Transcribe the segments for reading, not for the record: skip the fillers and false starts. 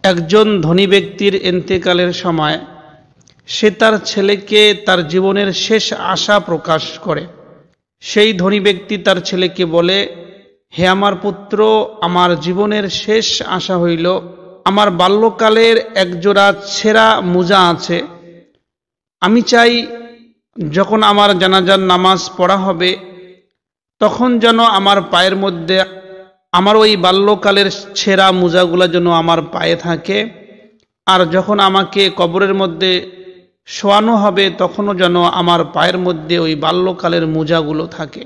একজন ধনী ব্যক্তির ইন্তেকালের সময় সে তার ছেলেকে তার জীবনের শেষ আশা প্রকাশ করে। সেই ধনী ব্যক্তি তার ছেলেকে বলে, হে আমার পুত্র, আমার জীবনের শেষ আশা হইল আমার বাল্যকালের একজোড়া ছেঁড়া মোজা আছে, আমি চাই যখন আমার জানাজার নামাজ পড়া হবে তখন যেন আমার পায়ের মধ্যে আমার ওই বাল্যকালের ছেঁড়া মোজাগুলো যেন আমার পায়ে থাকে, আর যখন আমাকে কবরের মধ্যে শোয়ানো হবে তখনও যেন আমার পায়ের মধ্যে ওই বাল্যকালের মোজাগুলো থাকে।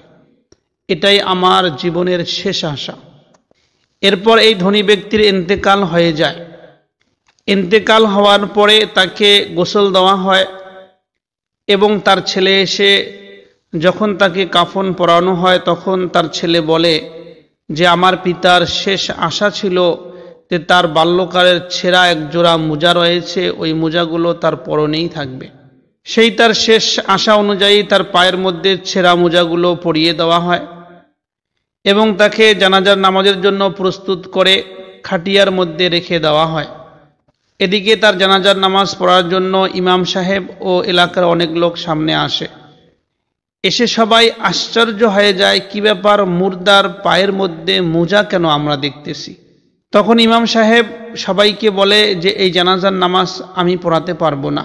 এটাই আমার জীবনের শেষ আশা। এরপর এই ধনী ব্যক্তির ইন্তেকাল হয়ে যায়। ইন্তেকাল হওয়ার পরে তাকে গোসল দেওয়া হয় এবং তার ছেলে এসে যখন তাকে কাফন পরানো হয় তখন তার ছেলে বলে যে আমার পিতার শেষ আশা ছিল যে তার বাল্যকালের ছেঁড়া এক জোড়া মোজা রয়েছে, ওই মোজাগুলো তার পরনেই থাকবে। সেই তার শেষ আশা অনুযায়ী তার পায়ের মধ্যে ছেঁড়া মোজাগুলো পরিয়ে দেওয়া হয় এবং তাকে জানাজার নামাজের জন্য প্রস্তুত করে খাটিয়ার মধ্যে রেখে দেওয়া হয়। এদিকে তার জানাজার নামাজ পড়ার জন্য ইমাম সাহেব ও এলাকার অনেক লোক সামনে আসে। এসে সবাই আশ্চর্য হয়ে যায়, কি ব্যাপার, মুর্দার পায়ের মধ্যে মোজা কেন আমরা দেখতেছি? তখন ইমাম সাহেব সবাইকে বলে যে এই জানাজার নামাজ আমি পড়াতে পারবো না,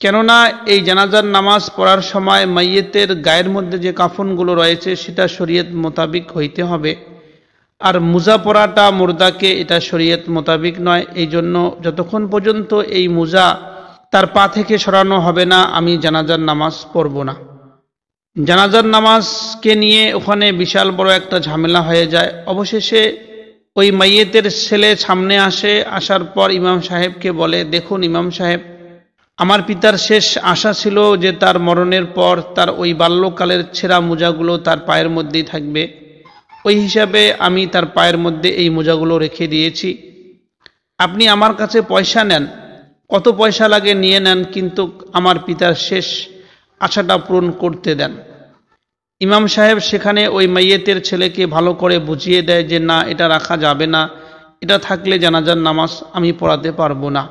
কেননা এই জানাজার নামাজ পড়ার সময় মাইয়েতের গায়ের মধ্যে যে কাফনগুলো রয়েছে সেটা শরীয়ত মোতাবিক হইতে হবে, আর মোজা পরাটা মুর্দাকে এটা শরীয়ত মোতাবিক নয়। এই জন্য যতক্ষণ পর্যন্ত এই মোজা তার পা থেকে সরানো হবে না আমি জানাজার নামাজ পড়ব না। জানাজার নামাজকে নিয়ে ওখানে বিশাল বড় একটা ঝামেলা হয়ে যায়। অবশেষে ওই মাইয়েতের ছেলে সামনে আসে। আসার পর ইমাম সাহেবকে বলে, দেখুন ইমাম সাহেব, আমার পিতার শেষ আশা ছিল যে তার মরণের পর তার ওই বাল্যকালের ছেঁড়া মোজাগুলো তার পায়ের মধ্যেই থাকবে। ওই হিসাবে আমি তার পায়ের মধ্যে এই মোজাগুলো রেখে দিয়েছি। আপনি আমার কাছে পয়সা নেন, কত পয়সা লাগে নিয়ে নেন, কিন্তু আমার পিতার শেষ আশাটা পূরণ করতে দেন। ইমাম সাহেব সেখানে ওই মাইয়েতের ছেলেকে ভালো করে বুঝিয়ে দেয় যে না, এটা রাখা যাবে না, এটা থাকলে জানাজার নামাজ আমি পড়াতে পারবো না।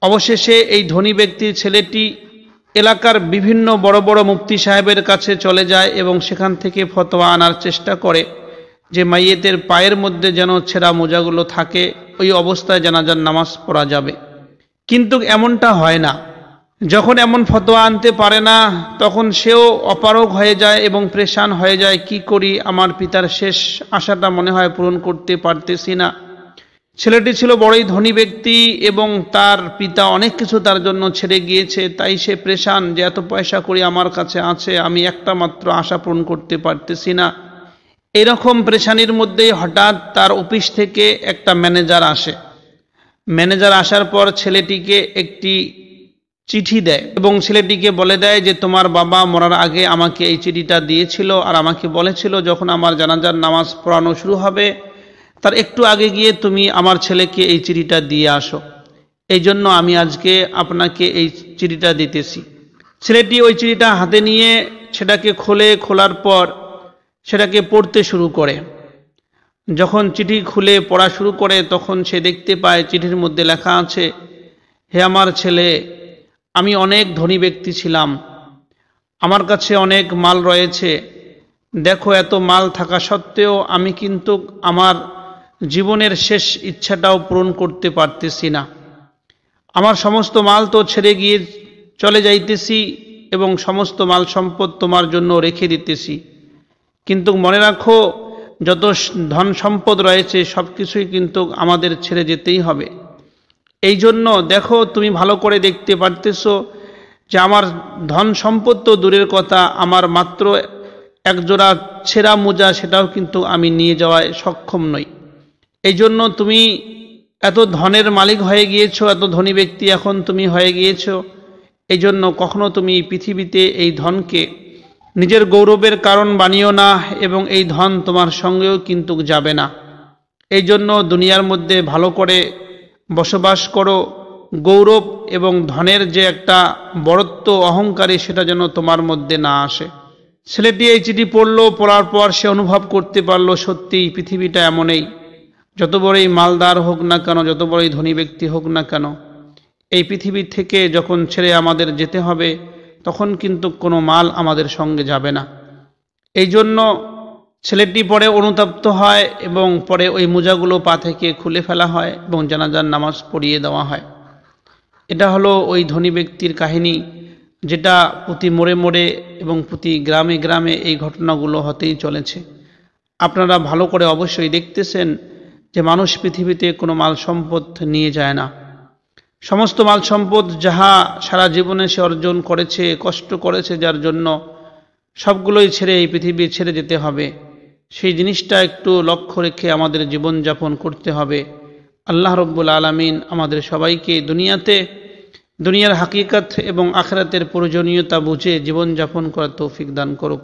অবশেষে এই ধনী ব্যক্তির ছেলেটি এলাকার বিভিন্ন বড় বড় মুফতি সাহেবের কাছে চলে যায় এবং সেখান থেকে ফতোয়া আনার চেষ্টা করে যে মাইয়েতের পায়ের মধ্যে যেন ছেঁড়া মোজাগুলো থাকে, ওই অবস্থায় জানাজার নামাজ পড়া যাবে। কিন্তু এমনটা হয় না। যখন এমন ফতোয়া আনতে পারে না তখন সেও অপারগ হয়ে যায় এবং পরেশান হয়ে যায়, কি করি, আমার পিতার শেষ আশাটা মনে হয় পূরণ করতে পারতেছি না। ছেলেটি ছিল বড়ই ধনী ব্যক্তি এবং তার পিতা অনেক কিছু তার জন্য ছেড়ে গিয়েছে, তাই সে পরেশান যে এত পয়সা করি আমার কাছে আছে, আমি একটা মাত্র আশা পূরণ করতে পারতেছি না। এরকম পরেশানির মধ্যেই হঠাৎ তার অফিস থেকে একটা ম্যানেজার আসে। ম্যানেজার আসার পর ছেলেটিকে একটি চিঠি দেয় এবং ছেলেটিকে বলে দেয় যে তোমার বাবা মরার আগে আমাকে এই চিঠিটা দিয়েছিল, আর আমাকে বলেছিল যখন আমার জানাজার নামাজ পড়ানো শুরু হবে তার একটু আগে গিয়ে তুমি আমার ছেলেকে এই চিঠিটা দিয়ে আসো। এই জন্য আমি আজকে আপনাকে এই চিঠিটা দিতেছি। ছেলেটি ওই চিঠিটা হাতে নিয়ে সেটাকে খোলার পর সেটাকে পড়তে শুরু করে। যখন চিঠি খুলে পড়া শুরু করে তখন সে দেখতে পায় চিঠির মধ্যে লেখা আছে, হে আমার ছেলে, আমি অনেক ধনী ব্যক্তি ছিলাম, আমার কাছে অনেক মাল রয়েছে, দেখো এত মাল থাকা সত্ত্বেও আমি কিন্তু আমার জীবনের শেষ ইচ্ছাটাও পূরণ করতে পারতেছি না। আমার সমস্ত মাল তো ছেড়ে গিয়ে চলে যাইতেছি এবং সমস্ত মাল সম্পদ তোমার জন্য রেখে দিতেছি, কিন্তু মনে রাখো যত ধন সম্পদ রয়েছে সব কিছুই কিন্তু আমাদের ছেড়ে যেতেই হবে। এই জন্য দেখো তুমি ভালো করে দেখতে পারতেছো যে আমার ধন সম্পদ তো দূরের কথা, আমার মাত্র একজোড়া ছেঁড়া মোজা সেটাও কিন্তু আমি নিয়ে যাওয়ায় সক্ষম নই। এই জন্য তুমি এত ধনের মালিক হয়ে গিয়েছো, এত ধনী ব্যক্তি এখন তুমি হয়ে গিয়েছো, এই জন্য কখনো তুমি পৃথিবীতে এই ধনকে নিজের গৌরবের কারণ বানিও না এবং এই ধন তোমার সঙ্গেও কিন্তু যাবে না। এই জন্য দুনিয়ার মধ্যে ভালো করে বসবাস করো, গৌরব এবং ধনের যে একটা বড়ত্ব অহংকারী সেটা যেন তোমার মধ্যে না আসে। ছেলেটি এই চিঠি পড়ার পর সে অনুভব করতে পারলো সত্যিই পৃথিবীটা এমনই, যত বড়ই মালদার হোক না কেন, যত বড়ই ধনী ব্যক্তি হোক না কেন, এই পৃথিবী থেকে যখন ছেড়ে আমাদের যেতে হবে তখন কিন্তু কোনো মাল আমাদের সঙ্গে যাবে না। এই জন্য ছেলেটি পরে অনুতপ্ত হয় এবং পরে ওই মোজাগুলো পা থেকে খুলে ফেলা হয় এবং জানাজার নামাজ পড়িয়ে দেওয়া হয়। এটা হলো ওই ধনী ব্যক্তির কাহিনী, যেটা প্রতি মোড়ে মোড়ে এবং প্রতি গ্রামে গ্রামে এই ঘটনাগুলো হতেই চলেছে। আপনারা ভালো করে অবশ্যই দেখতেছেন যে মানুষ পৃথিবীতে কোনো মাল সম্পদ নিয়ে যায় না। সমস্ত মাল সম্পদ যাহা সারা জীবনে সে অর্জন করেছে, কষ্ট করেছে, যার জন্য সবগুলোই ছেড়ে এই পৃথিবী ছেড়ে যেতে হবে, সেই জিনিসটা একটু লক্ষ্য রেখে আমাদের জীবনযাপন করতে হবে। আল্লাহ রব্বুল আলামিন আমাদের সবাইকে দুনিয়ার হাকিকত এবং আখিরাতের প্রয়োজনীয়তা বুঝে জীবনযাপন করার তৌফিক দান করুক।